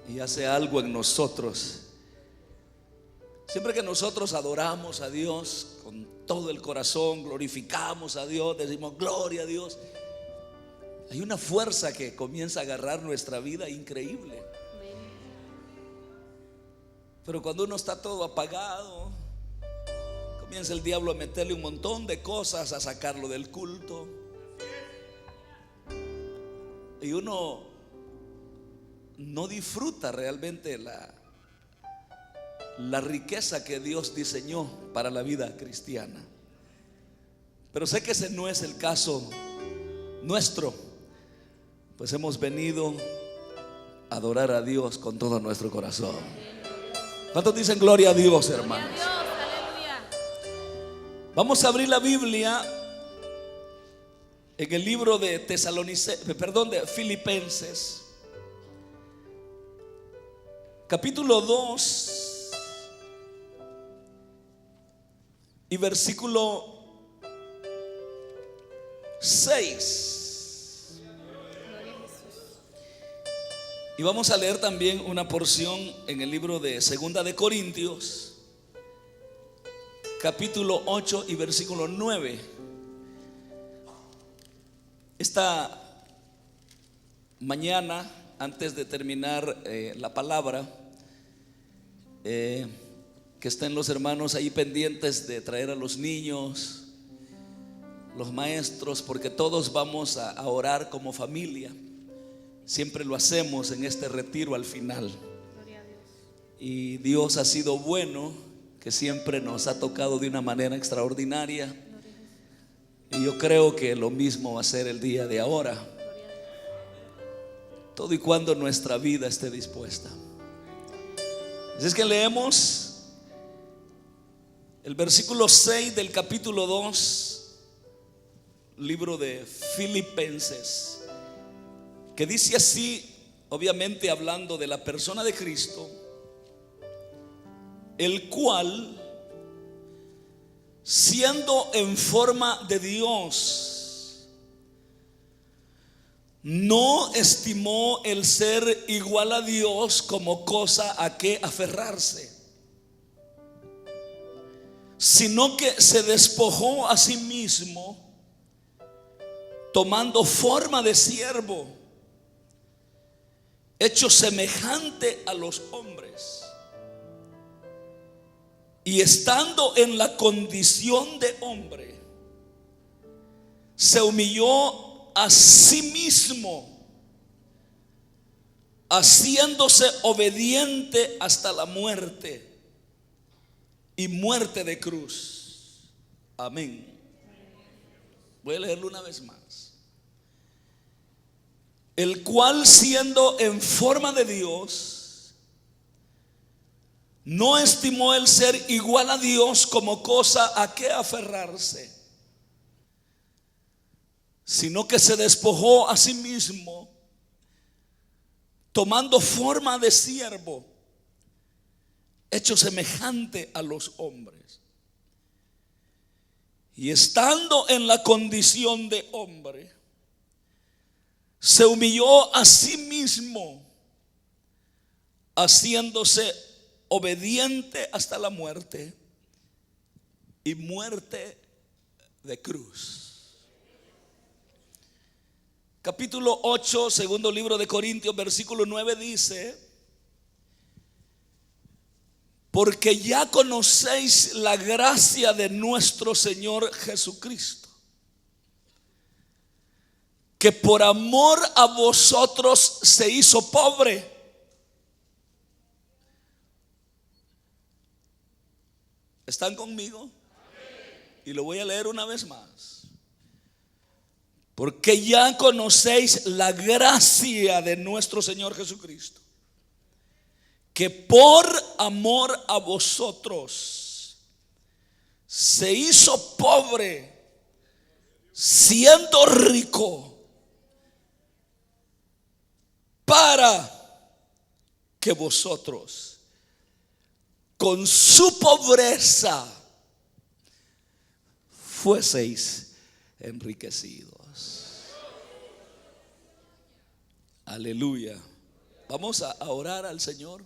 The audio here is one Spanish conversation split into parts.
y hace algo en nosotros. Siempre que nosotros adoramos a Dios con todo el corazón, glorificamos a Dios, decimos gloria a Dios, hay una fuerza que comienza a agarrar nuestra vida increíble. Pero cuando uno está todo apagado, comienza el diablo a meterle un montón de cosas, a sacarlo del culto, y uno no disfruta realmente la riqueza que Dios diseñó para la vida cristiana. Pero sé que ese no es el caso nuestro, pues hemos venido a adorar a Dios con todo nuestro corazón. ¿Cuántos dicen gloria a Dios, hermanos? Vamos a abrir la Biblia en el libro de de Filipenses, capítulo 2 y versículo 6. Y vamos a leer también una porción en el libro de Segunda de Corintios, capítulo 8 y versículo 9. Esta mañana, antes de terminar la palabra, que estén los hermanos ahí pendientes de traer a los niños, los maestros, porque todos vamos a orar como familia. Siempre lo hacemos en este retiro al final. Y Dios ha sido bueno, que siempre nos ha tocado de una manera extraordinaria. Y yo creo que lo mismo va a ser el día de ahora, todo y cuando nuestra vida esté dispuesta. Así es que leemos el versículo 6 del capítulo 2, libro de Filipenses, que dice así, obviamente hablando de la persona de Cristo, el cual, siendo en forma de Dios, no estimó el ser igual a Dios como cosa a que aferrarse, sino que se despojó a sí mismo, tomando forma de siervo, hecho semejante a los hombres, y estando en la condición de hombre, se humilló a sí mismo, haciéndose obediente hasta la muerte, y muerte de cruz. Amén. Voy a leerlo una vez más. El cual, siendo en forma de Dios, no estimó el ser igual a Dios como cosa a que aferrarse, sino que se despojó a sí mismo, tomando forma de siervo, hecho semejante a los hombres, y estando en la condición de hombre, se humilló a sí mismo, haciéndose obediente hasta la muerte, y muerte de cruz. Capítulo 8, segundo libro de Corintios, versículo 9 dice: porque ya conocéis la gracia de nuestro Señor Jesucristo, que por amor a vosotros se hizo pobre. ¿Están conmigo? Y lo voy a leer una vez más. Porque ya conocéis la gracia de nuestro Señor Jesucristo, que por amor a vosotros se hizo pobre, siendo rico, para que vosotros con su pobreza fueseis enriquecidos. Aleluya. Vamos a orar al Señor,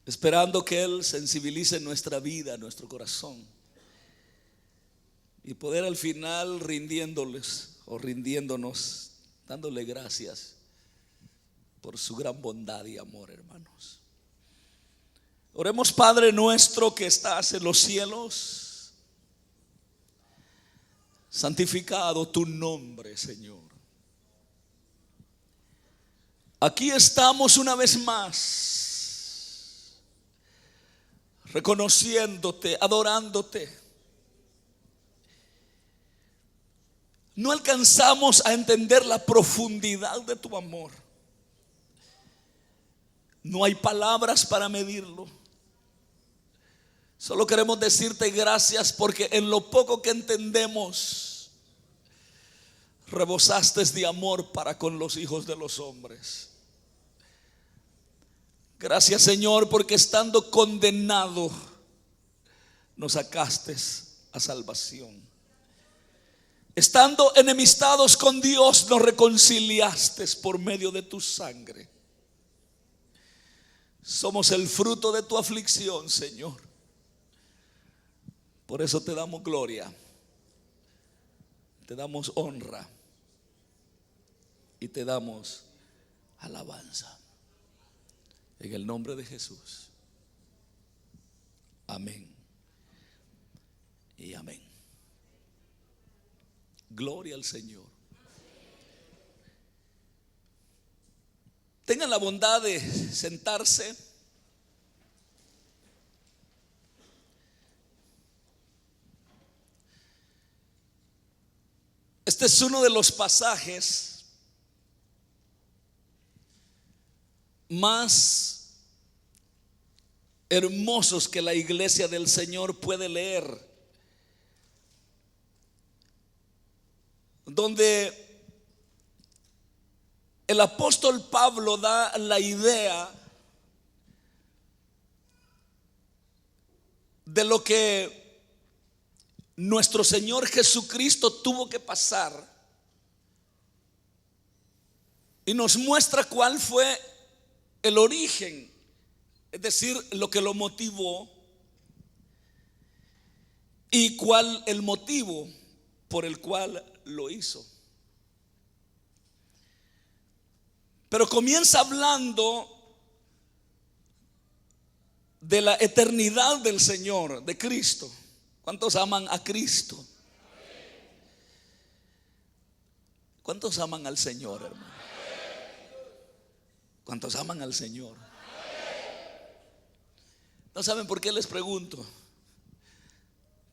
esperando que Él sensibilice nuestra vida, nuestro corazón, y poder al final rindiéndoles o rindiéndonos, dándole gracias por su gran bondad y amor, hermanos. Oremos. Padre nuestro que estás en los cielos, santificado tu nombre, Señor. Aquí estamos una vez más, reconociéndote, adorándote. No alcanzamos a entender la profundidad de tu amor. No hay palabras para medirlo. Solo queremos decirte gracias porque en lo poco que entendemos, rebosaste de amor para con los hijos de los hombres. Gracias, Señor, porque estando condenado nos sacaste a salvación. Estando enemistados con Dios nos reconciliaste por medio de tu sangre. Somos el fruto de tu aflicción, Señor. Por eso te damos gloria, te damos honra y te damos alabanza. En el nombre de Jesús. Amén y amén. Gloria al Señor. Tengan la bondad de sentarse. Este es uno de los pasajes más hermosos que la iglesia del Señor puede leer, donde el apóstol Pablo da la idea de lo que nuestro Señor Jesucristo tuvo que pasar, y nos muestra cuál fue el origen, es decir, lo que lo motivó y cuál el motivo por el cual lo hizo. Pero comienza hablando de la eternidad del Señor, de Cristo. ¿Cuántos aman a Cristo? ¿Cuántos aman al Señor, hermano? ¿Cuántos aman al Señor? ¿No saben por qué les pregunto?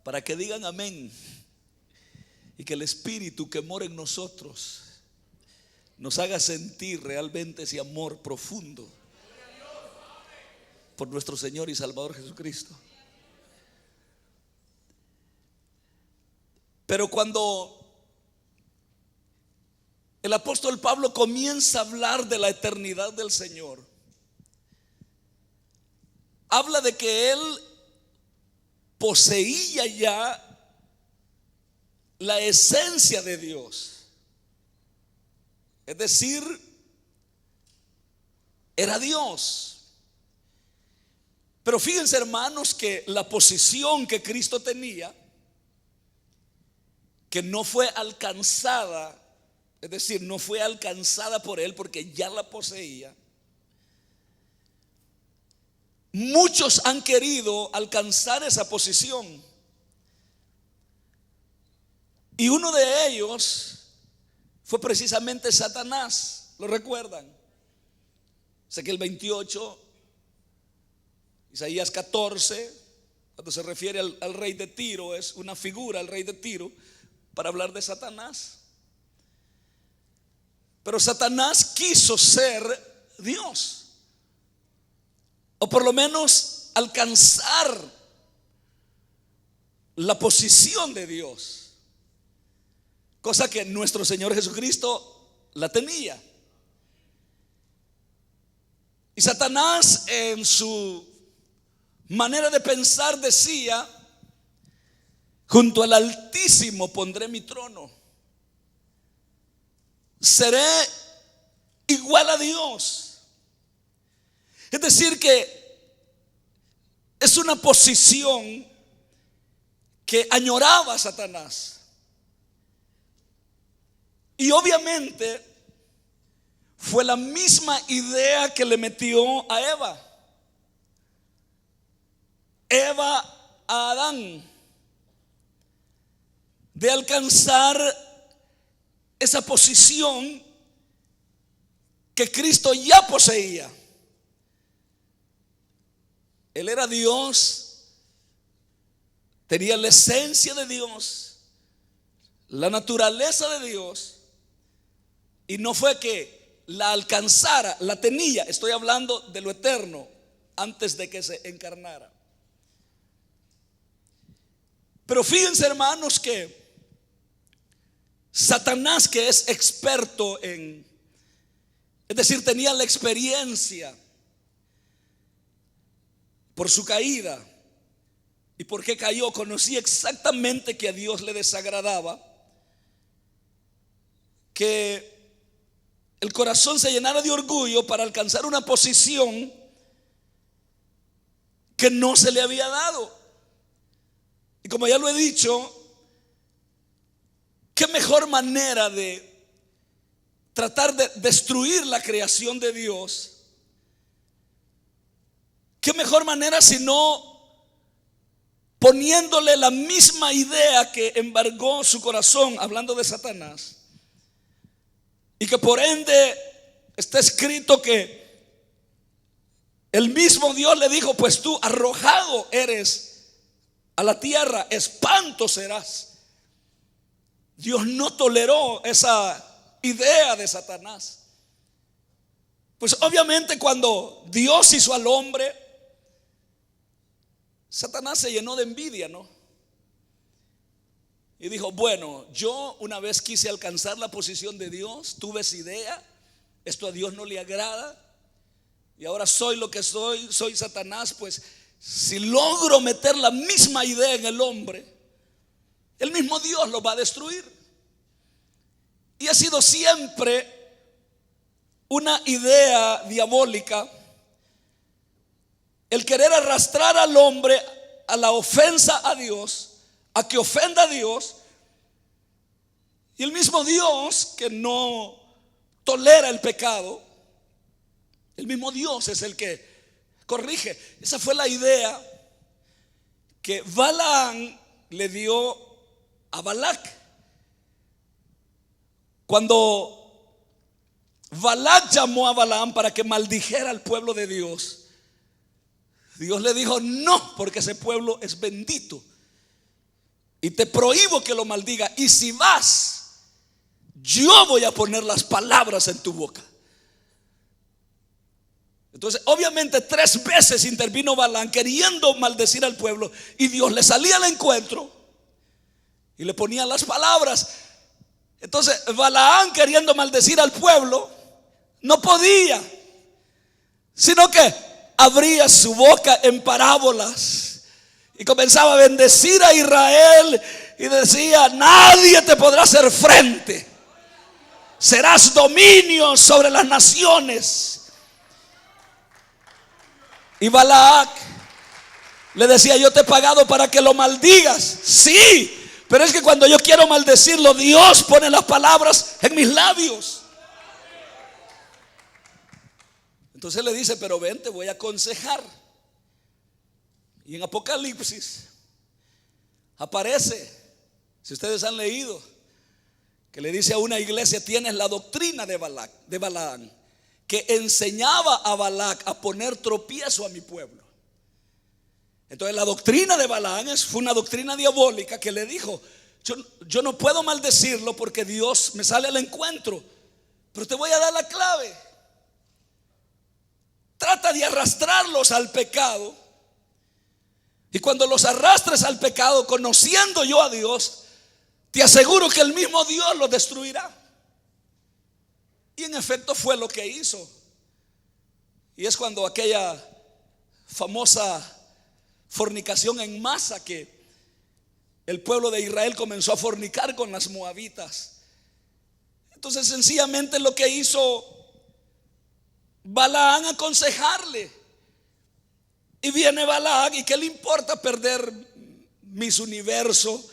Para que digan amén y que el Espíritu que mora en nosotros nos haga sentir realmente ese amor profundo por nuestro Señor y Salvador Jesucristo. Pero cuando el apóstol Pablo comienza a hablar de la eternidad del Señor, habla de que él poseía ya la esencia de Dios. Es decir, era Dios. Pero fíjense, hermanos, que la posición que Cristo tenía, que no fue alcanzada, es decir, no fue alcanzada por él porque ya la poseía. Muchos han querido alcanzar esa posición, y uno de ellos fue precisamente Satanás. ¿Lo recuerdan? Ezequiel 28, Isaías 14, cuando se refiere al rey de Tiro, es una figura, el rey de Tiro, para hablar de Satanás. Pero Satanás quiso ser Dios, o por lo menos alcanzar la posición de Dios, cosa que nuestro Señor Jesucristo la tenía. Y Satanás, en su manera de pensar, decía: junto al Altísimo pondré mi trono, seré igual a Dios. Es decir, que es una posición que añoraba Satanás. Y obviamente fue la misma idea que le metió a Eva a Adán, de alcanzar esa posición que Cristo ya poseía. Él era Dios, tenía la esencia de Dios, la naturaleza de Dios, y no fue que la alcanzara, la tenía. Estoy hablando de lo eterno, antes de que se encarnara. Pero fíjense, hermanos, que Satanás, que es experto es decir, tenía la experiencia por su caída y por qué cayó, conocía exactamente que a Dios le desagradaba que el corazón se llenara de orgullo para alcanzar una posición que no se le había dado. Y como ya lo he dicho, qué mejor manera de tratar de destruir la creación de Dios. Qué mejor manera sino poniéndole la misma idea que embargó su corazón, hablando de Satanás, y que por ende está escrito que el mismo Dios le dijo: pues tú arrojado eres a la tierra, espanto serás. Dios no toleró esa idea de Satanás. Pues obviamente cuando Dios hizo al hombre, Satanás se llenó de envidia, ¿no? Y dijo: bueno, yo una vez quise alcanzar la posición de Dios, tuve esa idea, esto a Dios no le agrada, y ahora soy lo que soy Satanás. Pues si logro meter la misma idea en el hombre, el mismo Dios lo va a destruir. Y ha sido siempre una idea diabólica el querer arrastrar al hombre a la ofensa a Dios, a que ofenda a Dios. Y el mismo Dios, que no tolera el pecado, el mismo Dios es el que corrige. Esa fue la idea que Balaam le dio a Balac. Cuando Balac llamó a Balaam para que maldijera al pueblo de Dios, Dios le dijo: no, porque ese pueblo es bendito y te prohíbo que lo maldiga, y si vas, yo voy a poner las palabras en tu boca. Entonces obviamente 3 veces intervino Balaam queriendo maldecir al pueblo, y Dios le salía al encuentro y le ponía las palabras. Entonces Balaam, queriendo maldecir al pueblo, no podía, sino que abría su boca en parábolas y comenzaba a bendecir a Israel y decía: nadie te podrá hacer frente, serás dominio sobre las naciones. Y Balac le decía: yo te he pagado para que lo maldigas. Sí, pero es que cuando yo quiero maldecirlo, Dios pone las palabras en mis labios. Entonces le dice: pero ven, te voy a aconsejar. Y en Apocalipsis aparece, si ustedes han leído, que le dice a una iglesia: tienes la doctrina de Balaam, que enseñaba a Balac a poner tropiezo a mi pueblo. Entonces la doctrina de Balaam fue una doctrina diabólica que le dijo: yo no puedo maldecirlo porque Dios me sale al encuentro, pero te voy a dar la clave. Trata de arrastrarlos al pecado, y cuando los arrastres al pecado, conociendo yo a Dios, te aseguro que el mismo Dios los destruirá. Y en efecto fue lo que hizo. Y es cuando aquella famosa fornicación en masa, que el pueblo de Israel comenzó a fornicar con las moabitas. Entonces sencillamente lo que hizo Balaam a aconsejarle. Y viene Balaam, ¿y qué le importa perder Miss Universo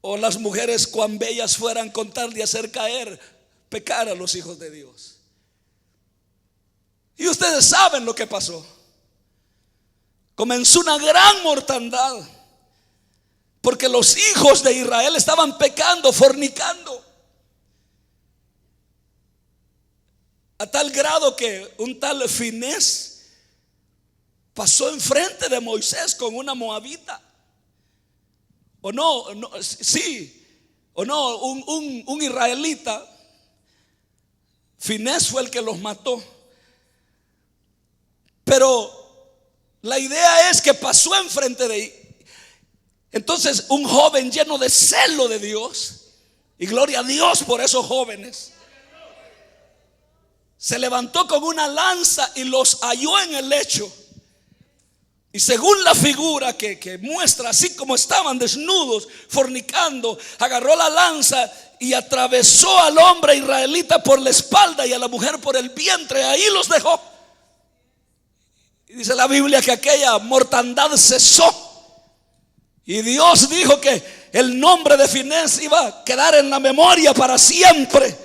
o las mujeres cuán bellas fueran con tal de hacer pecar a los hijos de Dios? Y ustedes saben lo que pasó. Comenzó una gran mortandad, porque los hijos de Israel estaban pecando, fornicando, a tal grado que un tal Finés pasó enfrente de Moisés con una moabita. O no, sí, o no, un israelita. Finés fue el que los mató. Pero la idea es que pasó enfrente de él. Entonces un joven lleno de celo de Dios, y gloria a Dios por esos jóvenes, se levantó con una lanza y los halló en el lecho. Y según la figura que muestra, así como estaban desnudos, fornicando, agarró la lanza y atravesó al hombre israelita por la espalda y a la mujer por el vientre. Ahí los dejó. Y dice la Biblia que aquella mortandad cesó. Y Dios dijo que el nombre de Finés iba a quedar en la memoria para siempre.